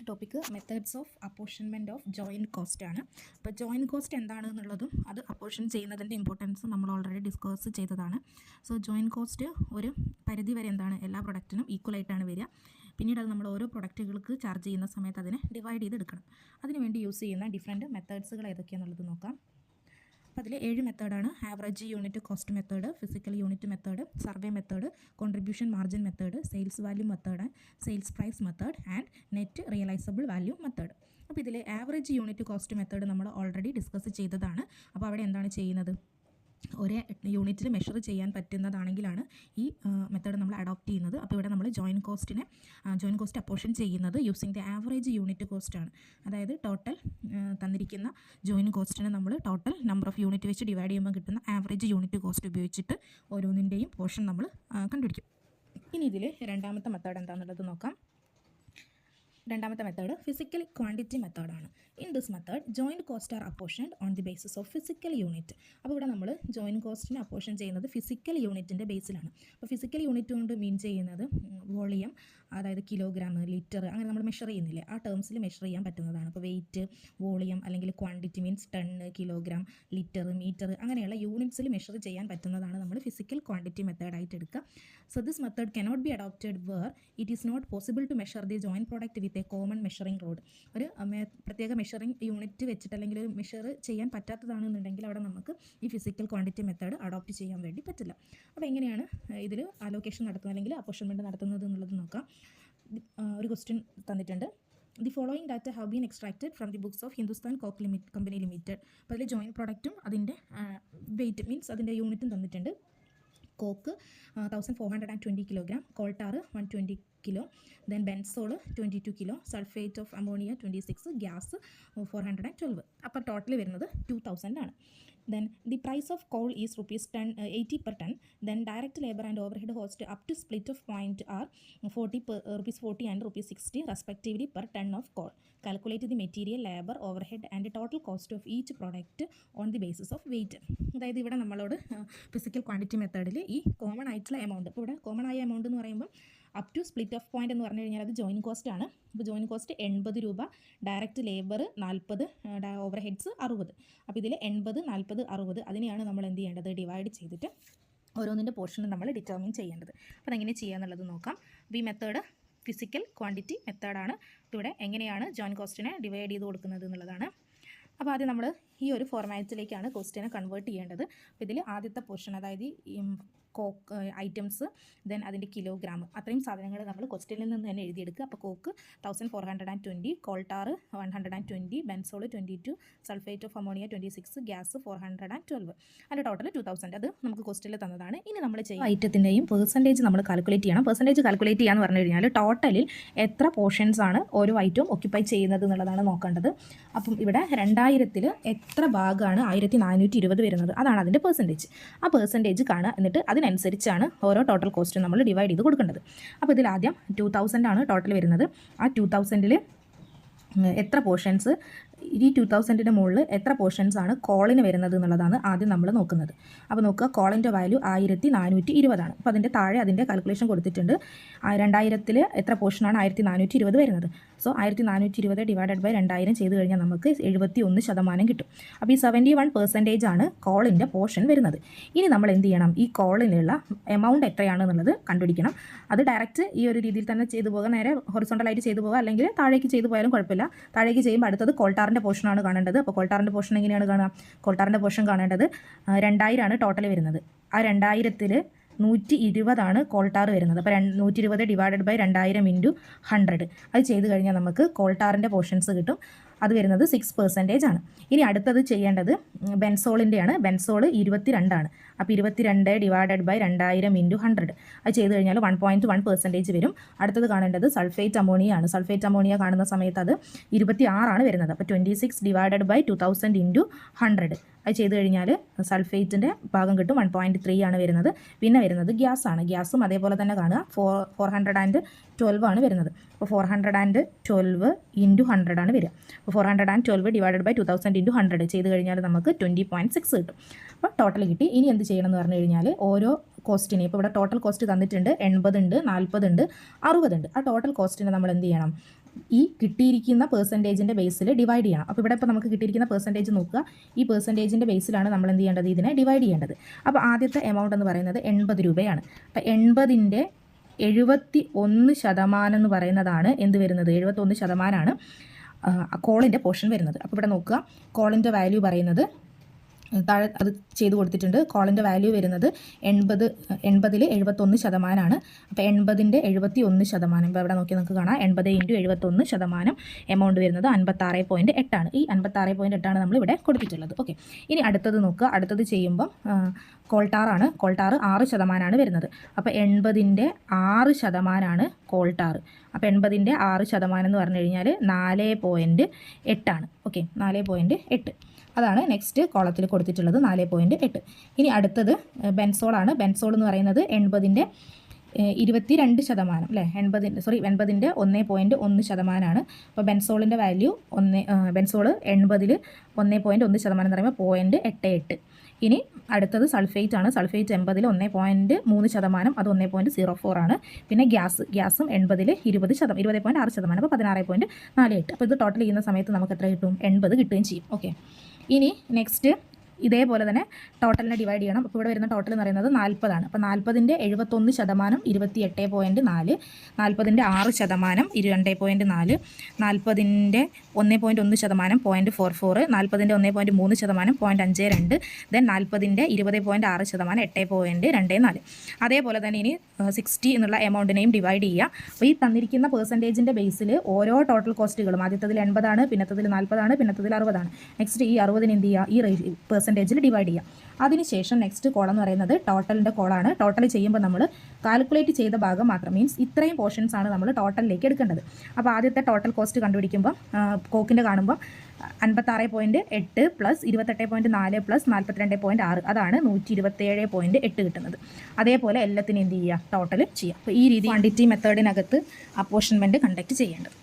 Next topic methods of apportionment of joint cost ആണ്. അപ്പോൾ joint cost എന്താണെന്നുള്ളതും അത് apportion ചെയ്യുന്നതിൻ്റെ ഇമ്പോർട്ടൻസ് നമ്മൾ ഓൾറെഡി ഡിസ്കസ് ചെയ്തതാണ്. സോ ജോയിൻറ്റ് കോസ്റ്റ് ഒരു പരിധി വരെ എന്താണ് എല്ലാ പ്രൊഡക്റ്റിനും ഈക്വലായിട്ടാണ് വരിക. പിന്നീട് അത് നമ്മൾ ഓരോ പ്രൊഡക്റ്റുകൾക്ക് ചാർജ് ചെയ്യുന്ന സമയത്ത് അതിനെ ഡിവൈഡ് ചെയ്തെടുക്കണം. അതിനുവേണ്ടി യൂസ് ചെയ്യുന്ന ഡിഫറെൻറ്റ് മെത്തേഡ്സുകൾ ഏതൊക്കെയാണെന്നുള്ളത് നോക്കാം. അപ്പോൾ അതിൽ 7 മെത്തേഡാണ്. Average unit cost method, physical unit method, survey method, contribution margin method, sales value method, sales price method and net realisable value method. അപ്പോൾ ഇതിൽ ആവറേജ് യൂണിറ്റ് കോസ്റ്റ് മെത്തേഡ് നമ്മൾ ഓൾറെഡി ഡിസ്കസ് ചെയ്തതാണ്. അപ്പോൾ അവിടെ എന്താണ് ചെയ്യുന്നത്, ഒരേ യൂണിറ്റിൽ മെഷർ ചെയ്യാൻ പറ്റുന്നതാണെങ്കിലാണ് ഈ മെത്തേഡ് നമ്മൾ അഡോപ്റ്റ് ചെയ്യുന്നത്. അപ്പോൾ ഇവിടെ നമ്മൾ ജോയിൻറ്റ് കോസ്റ്റ് അപ്പോർഷൻ ചെയ്യുന്നത് using the average unit cost ആണ്. അതായത് ടോട്ടൽ തന്നിരിക്കുന്ന ജോയിൻറ്റ് കോസ്റ്റിനെ നമ്മൾ ടോട്ടൽ നമ്പർ ഓഫ് യൂണിറ്റ് വെച്ച് ഡിവൈഡ് ചെയ്യുമ്പോൾ കിട്ടുന്ന ആവറേജ് യൂണിറ്റ് കോസ്റ്റ് ഉപയോഗിച്ചിട്ട് ഓരോന്നിൻ്റെയും പോർഷൻ നമ്മൾ കണ്ടുപിടിക്കും. ഇനി ഇതിൽ രണ്ടാമത്തെ മെത്തേഡ് എന്താണെന്നുള്ളത് നോക്കാം. രണ്ടാമത്തെ മെത്തേഡ് ഫിസിക്കൽ ക്വാണ്ടിറ്റി മെത്തേഡാണ്. In this method joint cost are apportioned on the basis of physical unit. അപ്പോൾ ഇവിടെ നമ്മൾ ജോയിൻറ്റ് കോസ്റ്റിനെ അപ്പോർഷൻ ചെയ്യുന്നത് ഫിസിക്കൽ യൂണിറ്റിൻ്റെ ബേസിലാണ്. അപ്പോൾ ഫിസിക്കൽ യൂണിറ്റ് കൊണ്ട് മീൻ ചെയ്യുന്നത് വോളിയം, അതായത് കിലോഗ്രാം, ലിറ്റർ, അങ്ങനെ നമ്മൾ മെഷർ ചെയ്യുന്നില്ലേ, ആ ടേംസിൽ മെഷർ ചെയ്യാൻ പറ്റുന്നതാണ്. അപ്പോൾ വെയിറ്റ്, വോളിയം അല്ലെങ്കിൽ quantity means tonne, kilogram, litre, metre, അങ്ങനെയുള്ള യൂണിറ്റ്സിൽ മെഷർ ചെയ്യാൻ പറ്റുന്നതാണ് നമ്മൾ ഫിസിക്കൽ ക്വാണ്ടിറ്റി മെത്തേഡായിട്ട് എടുക്കുക. So this method cannot be adopted where it is not possible to measure the joint product with a common measuring rod. ഒരു പ്രത്യേക മെഷറിംഗ് യൂണിറ്റ് വെച്ചിട്ട് അല്ലെങ്കിൽ ഒരു മെഷർ ചെയ്യാൻ പറ്റാത്തതാണെന്നുണ്ടെങ്കിൽ അവിടെ നമുക്ക് ഈ ഫിസിക്കൽ ക്വാണ്ടിറ്റി മെത്തേഡ് അഡോപ്റ്റ് ചെയ്യാൻ വേണ്ടി പറ്റില്ല. അപ്പോൾ എങ്ങനെയാണ് ഇതിൽ അലോക്കേഷൻ നടത്തുന്നത് അല്ലെങ്കിൽ അപ്പോർഷൻമെൻറ്റ് നടത്തുന്നത് എന്നുള്ളത് നോക്കാം. ഒരു ക്വസ്റ്റ്യൻ തന്നിട്ടുണ്ട്. The following data have been extracted from the books of Hindustan coke company limited. അപ്പോൾ അതിൽ ജോയിൻറ്റ് പ്രോഡക്റ്റും അതിൻ്റെ വെയിറ്റ് മീൻസ് അതിൻ്റെ യൂണിറ്റും തന്നിട്ടുണ്ട്. Coke 1420 kilogram, coal tar 120 kilo, then benzol 22 kilo, sulfate of ammonia 26, gas 412. അപ്പോൾ ടോട്ടൽ വരുന്നത് 2000 ആണ്. Then the price of coal is ₹80 per ton. Then direct labor and overhead cost up to split of point are ₹40 and ₹60 respectively per ton of coal. Calculate the material, labor, overhead and total cost of each product on the basis of weight. അതായത് ഇവിടെ നമ്മളോട് physical quantity മെത്തേഡിൽ ഈ common ആയിട്ടുള്ള amount, ഇപ്പോൾ ഇവിടെ common ആയ amount എന്ന് പറയുമ്പോൾ up to split off point എന്ന് പറഞ്ഞു കഴിഞ്ഞാൽ അത് ജോയിൻറ്റ് കോസ്റ്റ് ആണ്. അപ്പോൾ ജോയിൻറ്റ് കോസ്റ്റ് 80 രൂപ, ഡയറക്റ്റ് ലേബർ 40, ഓവർ ഹെഡ്സ് 60. അപ്പോൾ ഇതിൽ 80, 40, 60 അതിനെയാണ് നമ്മൾ എന്ത് ചെയ്യേണ്ടത്, ഡിവൈഡ് ചെയ്തിട്ട് ഓരോന്നിൻ്റെ പോർഷൻ നമ്മൾ ഡിറ്റർമിൻ ചെയ്യേണ്ടത്. അപ്പോൾ അതെങ്ങനെ ചെയ്യുക എന്നുള്ളത് നോക്കാം. അപ്പോൾ ഈ മെത്തേഡ് ഫിസിക്കൽ ക്വാണ്ടിറ്റി മെത്തേഡാണ്. ഇവിടെ എങ്ങനെയാണ് ജോയിൻറ്റ് കോസ്റ്റിനെ ഡിവൈഡ് ചെയ്ത് കൊടുക്കുന്നത് എന്നുള്ളതാണ്. അപ്പോൾ ആദ്യം നമ്മൾ ഈ ഒരു ഫോർമാറ്റിലേക്കാണ് ക്വസ്റ്റ്യനെ കൺവേർട്ട് ചെയ്യേണ്ടത്. അപ്പോൾ ഇതിൽ ആദ്യത്തെ പോർഷൻ, അതായത് കോക്ക് ഐറ്റംസ്, ദെൻ അതിൻ്റെ കിലോഗ്രാം, അത്രയും സാധനങ്ങൾ നമ്മൾ ക്വസ്റ്റ്യനിൽ നിന്ന് തന്നെ എഴുതിയെടുക്കുക. അപ്പോൾ coke 1420, coal tar 120, benzol 22, sulphate of ammonia 26, gas 412, അതിൻ്റെ ടോട്ടൽ 2000. അത് നമുക്ക് ക്വസ്റ്റ്യനിൽ തന്നതാണ്. ഇനി നമ്മൾ ചെയ്യുന്ന ഐറ്റത്തിൻ്റെയും പെർസെൻറ്റേജ് നമ്മൾ കാൽക്കുലേറ്റ് ചെയ്യണം. പെർസെൻറ്റേജ് കാൽക്കുലേറ്റ് ചെയ്യാന്ന് പറഞ്ഞു കഴിഞ്ഞാൽ ടോട്ടലിൽ എത്ര പോർഷൻസ് ആണ് ഓരോ ഐറ്റവും ഒക്യുപ്പൈ ചെയ്യുന്നത് എന്നുള്ളതാണ് നോക്കേണ്ടത്. അപ്പം ഇവിടെ 2000-ൽ എത്ര ഭാഗമാണ് 1420 വരുന്നത്, അതാണ് അതിൻ്റെ പെർസെൻറ്റേജ്. ആ പെർസെൻറ്റേജ് കാണുക, എന്നിട്ട് അതിനനുസരിച്ചാണ് ഓരോ ടോട്ടൽ കോസ്റ്റും നമ്മൾ ഡിവൈഡ് ചെയ്ത് കൊടുക്കേണ്ടത്. അപ്പോൾ ഇതിൽ ആദ്യം 2000 ആണ് ടോട്ടൽ വരുന്നത്. ആ 2000-ൽ എത്ര പോർഷൻസ്, ഈ 2000-ൻ്റെ മുകളിൽ എത്ര പോർഷൻസ് ആണ് കോളിന് വരുന്നത് എന്നുള്ളതാണ് ആദ്യം നമ്മൾ നോക്കുന്നത്. അപ്പോൾ നോക്കുക, കോളിൻ്റെ വാല്യൂ 1420 ആണ്. അപ്പോൾ അതിൻ്റെ താഴെ അതിൻ്റെ കാൽക്കുലേഷൻ കൊടുത്തിട്ടുണ്ട്. 2000-ൽ എത്ര പോർഷനാണ് 1420 വരുന്നത്. സോ 1420 ഡിവൈഡഡ് ബൈ 2000 ചെയ്ത് കഴിഞ്ഞാൽ നമുക്ക് 71% കിട്ടും. അപ്പോൾ ഈ 71% ആണ് കോളിൻ്റെ പോർഷൻ വരുന്നത്. ഇനി നമ്മൾ എന്ത് ചെയ്യണം, ഈ കോളിനുള്ള എമൗണ്ട് എത്രയാണെന്നുള്ളത് കണ്ടുപിടിക്കണം. അത് ഡയറക്റ്റ് ഈ ഒരു രീതിയിൽ തന്നെ ചെയ്തു പോകുക, നേരെ ഹൊറിസോണ്ടലായിട്ട് ചെയ്തു പോകുക, അല്ലെങ്കിൽ താഴേക്ക് ചെയ്തു പോയാലും കുഴപ്പമില്ല. താഴേക്ക് ചെയ്യുമ്പോൾ അടുത്തത് കോൾട്ടാറിൻ്റെ പോർഷനാണ് കാണേണ്ടത്. അപ്പോൾ കോൾട്ടാറിൻ്റെ പോർഷൻ എങ്ങനെയാണ് കാണുക, കോൾട്ടാറിൻ്റെ പോർഷൻ കാണേണ്ടത് 2000 ആണ് ടോട്ടൽ വരുന്നത്. ആ 2000-ൽ 120 ആണ് കോൾട്ടാർ വരുന്നത്. അപ്പോൾ 120 ഡിവൈഡഡ് ബൈ 2000 ഇൻറ്റു 100. അത് ചെയ്ത് കഴിഞ്ഞാൽ നമുക്ക് കോൾട്ടാറിൻ്റെ പോർഷൻസ് കിട്ടും. അത് വരുന്നത് 6% ആണ്. ഇനി അടുത്തത് ചെയ്യേണ്ടത് ബെൻസോളിൻ്റെയാണ്. ബെൻസോൾ 22 ആണ്. അപ്പോൾ 22 ഡിവൈഡഡ് ബൈ 2000 ഇൻറ്റു 100. അത് ചെയ്ത് കഴിഞ്ഞാൽ 1.1% വരും. അടുത്തത് കാണേണ്ടത് സൾഫേറ്റ് അമോണിയ ആണ്. സൾഫേറ്റ് അമോണിയ കാണുന്ന സമയത്ത് അത് 26 ആണ് വരുന്നത്. അപ്പോൾ 26 ഡിവൈഡഡ് ബൈ 2000 ഇൻറ്റു 100. അത് ചെയ്ത് കഴിഞ്ഞാൽ സൾഫേറ്റിൻ്റെ ഭാഗം കിട്ടും. 1.3 ആണ് വരുന്നത്. പിന്നെ വരുന്നത് ഗ്യാസ് ആണ്. ഗ്യാസും അതേപോലെ തന്നെ കാണുക, 412 ആണ് വരുന്നത്. അപ്പോൾ 412 ഇൻറ്റു 100 ആണ് വരിക. അപ്പോൾ 412 ഡിവൈഡഡ് ബൈ 2000 ഇൻറ്റു 100 ചെയ്ത് കഴിഞ്ഞാൽ നമുക്ക് 20.6 കിട്ടും. അപ്പോൾ ടോട്ടൽ കിട്ടി. ഇനി എന്ത് ചെയ്യണം എന്ന് പറഞ്ഞു കഴിഞ്ഞാൽ ഓരോ കോസ്റ്റിനെ, ഇപ്പോൾ ഇവിടെ ടോട്ടൽ കോസ്റ്റ് തന്നിട്ടുണ്ട്, 80 ഉണ്ട്, 40 ഉണ്ട്, 60 ഉണ്ട്. ആ ടോട്ടൽ കോസ്റ്റിനെ നമ്മൾ എന്ത് ചെയ്യണം, ഈ കിട്ടിയിരിക്കുന്ന പെർസെൻറ്റേജിൻ്റെ ബേസിൽ ഡിവൈഡ് ചെയ്യണം. അപ്പോൾ ഇവിടെ ഇപ്പോൾ നമുക്ക് കിട്ടിയിരിക്കുന്ന പെർസെൻറ്റേജ് നോക്കുക. ഈ പെർസെൻറ്റേജിൻ്റെ ബേസിലാണ് നമ്മൾ എന്ത് ചെയ്യേണ്ടത്? ഇതിനെ ഡിവൈഡ് ചെയ്യേണ്ടത്. അപ്പോൾ ആദ്യത്തെ എമൗണ്ട് എന്ന് പറയുന്നത് 80 രൂപയാണ്. അപ്പോൾ 80ൻ്റെ 71% എന്ന് പറയുന്നതാണ് എന്ത് വരുന്നത്? 71%ആണ് കോളിൻ്റെ പോർഷൻ വരുന്നത്. അപ്പോൾ ഇവിടെ നോക്കുക, കോളിൻ്റെ വാല്യൂ പറയുന്നത് താഴെ അത് ചെയ്ത് കൊടുത്തിട്ടുണ്ട്. കോളിൻ്റെ വാല്യൂ വരുന്നത് 80 ൽ 71%. അപ്പോൾ 80ൻ്റെ 71%, ഇപ്പോൾ ഇവിടെ നോക്കി നമുക്ക് കാണാം 80 × 71% എമൗണ്ട് വരുന്നത് 56.8 ആണ്. ഈ 56.8 നമ്മൾ ഇവിടെ കൊടുത്തിട്ടുള്ളത്. ഓക്കെ, ഇനി അടുത്തത് നോക്കുക. അടുത്തത് ചെയ്യുമ്പം കോൾട്ടാറാണ്. കോൾട്ടാർ 6% വരുന്നത്. അപ്പോൾ 80ൻ്റെ 6% കോൾട്ടാർ. അപ്പോൾ 80ൻ്റെ 6% എന്ന് പറഞ്ഞു കഴിഞ്ഞാൽ 4.8 ആണ്. ഓക്കെ, 4.8 അതാണ് നെക്സ്റ്റ് കോളത്തിൽ കൊടുത്തിട്ടുള്ളത്, 4.8. ഇനി അടുത്തത് ബെൻസോളാണ്. ബെൻസോൾ എന്ന് പറയുന്നത് 80ൻ്റെ 22% അല്ലേ? 80ൻ്റെ 1.1%. അപ്പോൾ ബെൻസോളിൻ്റെ വാല്യൂ ബെൻസോൾ 80 ൽ 1.1% എന്ന് പറയുമ്പോൾ 0.88. ഇനി അടുത്തത് സൾഫേറ്റ് ആണ്. സൾഫേറ്റ് 80 ൽ 1.3%, അത് 1.04 ആണ്. പിന്നെ ഗ്യാസും 80 ൽ 20.6%, അപ്പോൾ 16.48. അപ്പോൾ ഇത് ടോട്ടൽ ചെയ്യുന്ന സമയത്ത് നമുക്ക് എത്ര കിട്ടും? 80 കിട്ടുകയും ചെയ്യും. ഓക്കെ, ഇനി നെക്സ്റ്റ് ഇതേപോലെ തന്നെ ടോട്ടലിനെ ഡിവൈഡ് ചെയ്യണം. അപ്പോൾ ഇവിടെ വരുന്ന ടോട്ടൽ എന്ന് പറയുന്നത് 40 ആണ്. അപ്പോൾ 40ൻ്റെ 71% 28.4, 40ൻ്റെ 6% 22.4, 40ൻ്റെ 1.1% 0.44, 40ൻ്റെ 1.3% 0.52, ദെൻ 40ൻ്റെ 20.6% 8.24. അതേപോലെ തന്നെ ഇനി 60 എന്നുള്ള എമൗണ്ടിനെയും ഡിവൈഡ് ചെയ്യുക. അപ്പോൾ ഈ തന്നിരിക്കുന്ന പെർസെൻറ്റേജിൻ്റെ ബേസിൽ ഓരോ ടോട്ടൽ കോസ്റ്റുകളും ആദ്യത്തതിൽ 80 ആണ്, പിന്നത്തതിൽ 40 ആണ്, പിന്നത്തതിൽ 60 ആണ്. നെക്സ്റ്റ് ഈ 60ന് എന്ത് ചെയ്യുക? ഈ പെർസെൻറ്റേജിൽ ഡിവൈഡ് ചെയ്യുക. അതിനുശേഷം നെക്സ്റ്റ് കോളം എന്ന് പറയുന്നത് ടോട്ടലിൻ്റെ കോളാണ്. ടോട്ടൽ ചെയ്യുമ്പോൾ നമ്മൾ കാൽക്കുലേറ്റ് ചെയ്ത ഭാഗം മാത്രം, മീൻസ് ഇത്രയും പോർഷൻസ് ആണ് നമ്മൾ ടോട്ടലിലേക്ക് എടുക്കേണ്ടത്. അപ്പോൾ ആദ്യത്തെ ടോട്ടൽ കോസ്റ്റ് കണ്ടുപിടിക്കുമ്പോൾ കോക്കിൻ്റെ കാണുമ്പോൾ 56.8 പ്ലസ് 28.4 പ്ലസ് 42.6, അതാണ് 127.8 കിട്ടുന്നത്. അതേപോലെ എല്ലാത്തിനും എന്ത് ചെയ്യുക? ടോട്ടൽ ചെയ്യുക. അപ്പോൾ ഈ രീതി ക്വാണ്ടിറ്റി മെത്തേഡിനകത്ത് അപ്പോർഷൻമെൻറ്റ് കണ്ടക്ട് ചെയ്യേണ്ടത്.